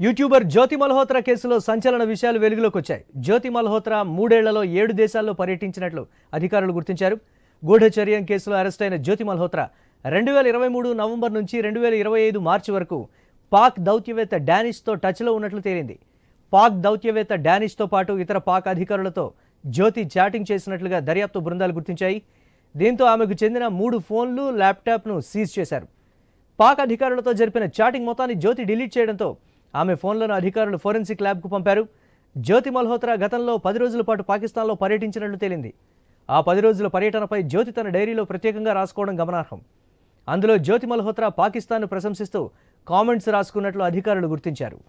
YouTuber జ్యోతి మల్హోత్రా కేసులో సంచలన విషయాలు వెలుగులోకి వచ్చాయి. జ్యోతి మల్హోత్రా 3 ఏళ్లలో 7 దేశాల్లో పర్యటించినట్లు అధికారులు గుర్తించారు. గూఢచర్యం కేసులో అరెస్ట్ అయిన జ్యోతి మల్హోత్రా 2023 నవంబర్ నుంచి 2025 మార్చి వరకు పాక్ దౌత్యవేత్త డానిష్తో టచ్లో ఉన్నట్లు తేలింది. పాక్ దౌత్యవేత్త డానిష్తో పాటు ఇతర పాక్ అధికారులతో జ్యోతి చాటింగ్ చేసినట్లుగా దర్యాప్తు బృందాలు గుర్తించాయి. దీంతో ఆమెకు చెందిన 3 ఫోన్లు, ల్యాప్టాప్ను సీజ్ చేశారు. పాక్ అధికారులతో జరిపిన చాటింగ్ మొత్తాన్ని జ్యోతి డిలీట్ చేయడంతో ఆమె ఫోన్లను అధికారులు ఫోరెన్సిక్ ల్యాబ్కు పంపారు. జ్యోతి మల్హోత్రా గతంలో 10 రోజుల పాటు పాకిస్తాన్లో పర్యటించినట్లు తేలింది. ఆ 10 రోజుల పర్యటనపై జ్యోతి తన డైరీలో ప్రత్యేకంగా రాసుకోవడం గమనార్హం. అందులో జ్యోతి మల్హోత్రా పాకిస్తాన్ను ప్రశంసిస్తూ కామెంట్స్ రాసుకున్నట్లు అధికారులు గుర్తించారు.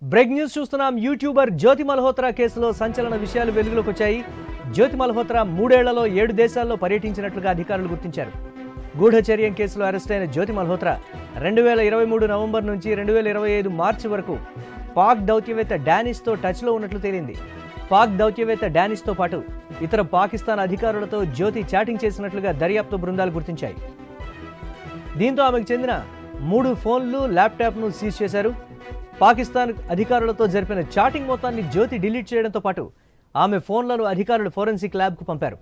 బ్రేక్ న్యూస్ చూస్తున్నాం. యూట్యూబర్ జ్యోతి మల్హోత్రా కేసులో సంచలన విషయాలు వెలుగులోకి వచ్చాయి. జ్యోతి మల్హోత్రా 3 ఏళ్లలో 7 దేశాల్లో పర్యటించినట్లుగా అధికారులు గుర్తించారు. గూఢచర్యం కేసులో అరెస్ట్ అయిన జ్యోతి మల్హోత్రా 2023 నవంబర్ నుంచి 2025 మార్చి వరకు పాక్ దౌత్యవేత్త డానిష్తో టచ్లో ఉన్నట్లు తేలింది. పాక్ దౌత్యవేత్త డానిష్తో పాటు ఇతర పాకిస్తాన్ అధికారులతో జ్యోతి చాటింగ్ చేసినట్లుగా దర్యాప్తు బృందాలు గుర్తించాయి. దీంతో ఆమెకు చెందిన 3 ఫోన్లు, ల్యాప్టాప్ను సీజ్ చేశారు. పాకిస్తాన్ అధికారులతో జరిపిన చాటింగ్ మొత్తాన్ని జ్యోతి డిలీట్ చేయడంతో పాటు ఆమె ఫోన్లను అధికారులు ఫోరెన్సిక్ ల్యాబ్కు పంపారు.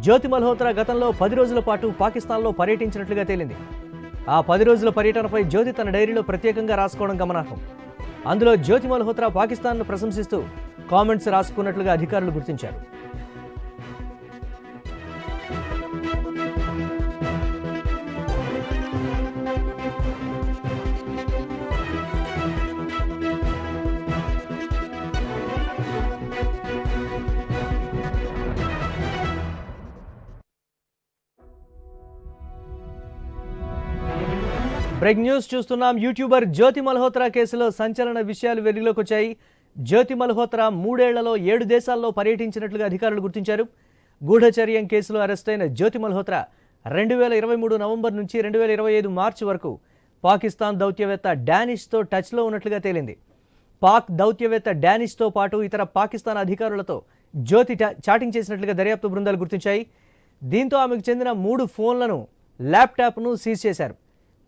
జ్యోతి మల్హోత్రా గతంలో 10 రోజుల పాటు పాకిస్తాన్లో పర్యటించినట్లుగా తేలింది. ఆ 10 రోజుల పర్యటనపై జ్యోతి తన డైరీలో ప్రత్యేకంగా రాసుకోవడం గమనార్హం. అందులో జ్యోతి మల్హోత్రా పాకిస్తాన్ను ప్రశంసిస్తూ కామెంట్స్ రాసుకున్నట్లుగా అధికారులు గుర్తించారు. బ్రేక్ న్యూస్ చూస్తున్నాం. యూట్యూబర్ జ్యోతి మల్హోత్రా కేసులో సంచలన విషయాలు వెలుగులోకి వచ్చాయి. జ్యోతి మల్హోత్రా 3 ఏళ్లలో 7 దేశాల్లో పర్యటించినట్లుగా అధికారులు గుర్తించారు. గూఢచర్యం కేసులో అరెస్ట్ అయిన జ్యోతి మల్హోత్రా 2023 నవంబర్ నుంచి 2025 మార్చి వరకు పాకిస్తాన్ దౌత్యవేత్త డానిష్తో టచ్లో ఉన్నట్లుగా తేలింది. పాక్ దౌత్యవేత్త డానిష్తో పాటు ఇతర పాకిస్తాన్ అధికారులతో జ్యోతి చాటింగ్ చేసినట్లుగా దర్యాప్తు బృందాలు గుర్తించాయి. దీంతో ఆమెకు చెందిన 3 ఫోన్లను, ల్యాప్టాప్ను సీజ్ చేశారు.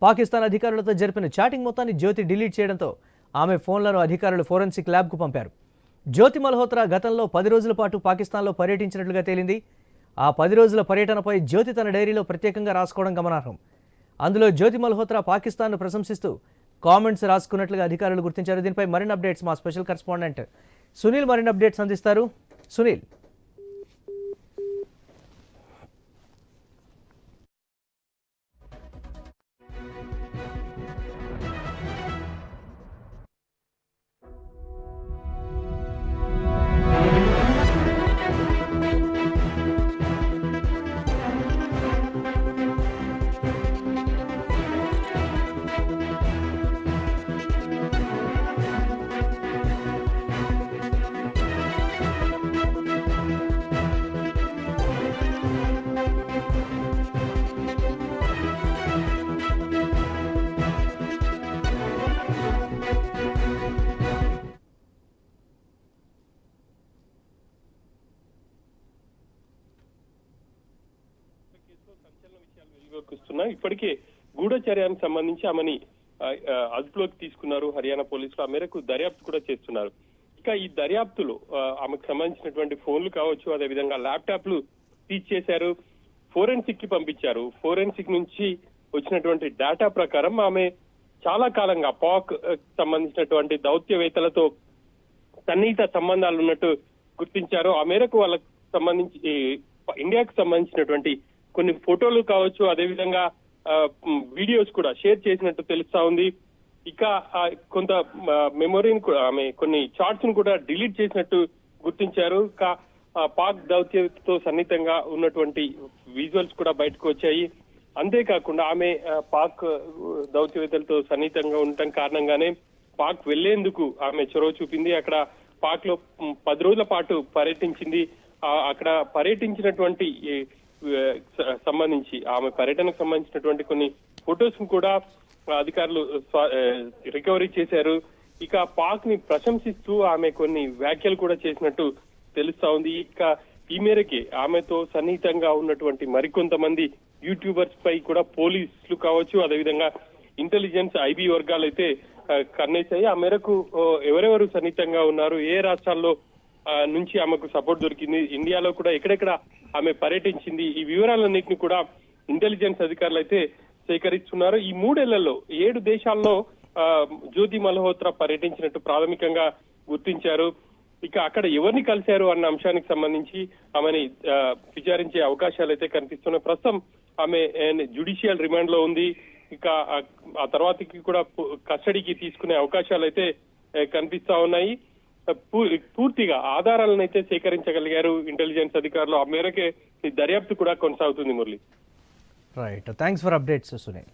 పాకిస్తాన్ అధికారులతో జరిపిన చాటింగ్ మొత్తాన్ని జ్యోతి డిలీట్ చేయడంతో ఆమె ఫోన్లను అధికారులు ఫోరెన్సిక్ ల్యాబ్కు పంపారు. జ్యోతి మల్హోత్రా గతంలో 10 రోజుల పాటు పాకిస్తాన్లో పర్యటించినట్లుగా తేలింది. ఆ 10 రోజుల పర్యటనపై జ్యోతి తన డైరీలో ప్రత్యేకంగా రాసుకోవడం గమనార్హం. అందులో జ్యోతి మల్హోత్రా పాకిస్తాన్ను ప్రశంసిస్తూ కామెంట్స్ రాసుకున్నట్లుగా అధికారులు గుర్తించారు. దీనిపై మరిన్ని అప్డేట్స్ మా స్పెషల్ కరెస్పాండెంట్ సునీల్ మరిన్ని అప్డేట్స్ అందిస్తారు. సునీల్. ఇప్పటికే గూఢచర్యానికి సంబంధించి ఆమెని అదుపులోకి తీసుకున్నారు హర్యానా పోలీసులు. ఆ మేరకు దర్యాప్తు కూడా చేస్తున్నారు. ఇక ఈ దర్యాప్తులో ఆమెకు సంబంధించినటువంటి ఫోన్లు కావచ్చు, అదేవిధంగా ల్యాప్టాప్లు సీజ్ చేశారు, ఫోరెన్సిక్ కి పంపించారు. ఫోరెన్సిక్ నుంచి వచ్చినటువంటి డేటా ప్రకారం ఆమె చాలా కాలంగా పాక్ సంబంధించినటువంటి దౌత్యవేత్తలతో సన్నిహిత సంబంధాలు ఉన్నట్టు గుర్తించారు. ఆ మేరకు వాళ్ళకు సంబంధించి ఇండియాకు సంబంధించినటువంటి కొన్ని ఫోటోలు కావచ్చు, అదేవిధంగా వీడియోస్ కూడా షేర్ చేసినట్టు తెలుస్తా ఉంది. ఇక కొంత మెమొరీని ఆమె కొన్ని చార్ట్స్ ను కూడా డిలీట్ చేసినట్టు గుర్తించారు. పాక్ దౌత్యతో సన్నిహితంగా ఉన్నటువంటి విజువల్స్ కూడా బయటకు వచ్చాయి. అంతేకాకుండా ఆమె పాక్ దౌత్యవేత్తలతో సన్నిహితంగా ఉండటం కారణంగానే పాక్ వెళ్లేందుకు ఆమె చొరవ చూపింది. అక్కడ పాక్ లో 10 రోజుల పాటు పర్యటించింది. అక్కడ పర్యటించినటువంటి సంబంధించి ఆమె పర్యటనకు సంబంధించినటువంటి కొన్ని ఫొటోస్ కూడా అధికారులు రికవరీ చేశారు. ఇక పాక్ ని ప్రశంసిస్తూ ఆమె కొన్ని వ్యాఖ్యలు కూడా చేసినట్టు తెలుస్తా ఉంది. ఇక ఈ మేరకే ఆమెతో సన్నిహితంగా ఉన్నటువంటి మరికొంతమంది యూట్యూబర్స్ పై కూడా పోలీసులు కావచ్చు, అదేవిధంగా ఇంటెలిజెన్స్ ఐబీ వర్గాలు అయితే కన్నేశాయి. ఆ మేరకు ఎవరెవరు సన్నిహితంగా ఉన్నారు, ఏ రాష్ట్రాల్లో నుంచి ఆమెకు సపోర్ట్ దొరికింది, ఇండియాలో కూడా ఎక్కడెక్కడ ఆమె పర్యటించింది, ఈ వివరాలన్నింటినీ కూడా ఇంటెలిజెన్స్ అధికారులు అయితే సేకరిస్తున్నారు. ఈ 3 ఏళ్లలో 7 దేశాల్లో జ్యోతి మల్హోత్రా పర్యటించినట్టు ప్రాథమికంగా గుర్తించారు. ఇక అక్కడ ఎవరిని కలిశారు అన్న అంశానికి సంబంధించి ఆమెని విచారించే అవకాశాలు అయితే కనిపిస్తున్నాయి. ప్రస్తుతం ఆమె జ్యుడిషియల్ రిమాండ్ లో ఉంది. ఇక ఆ తర్వాతకి కూడా కస్టడీకి తీసుకునే అవకాశాలు అయితే కనిపిస్తా ఉన్నాయి. పూర్తిగా ఆధారాలను అయితే సేకరించగలిగారు ఇంటెలిజెన్స్ అధికారులు. ఆ మేరకే ఈ దర్యాప్తు కూడా కొనసాగుతుంది. Murali, right, thanks for updates Sunil.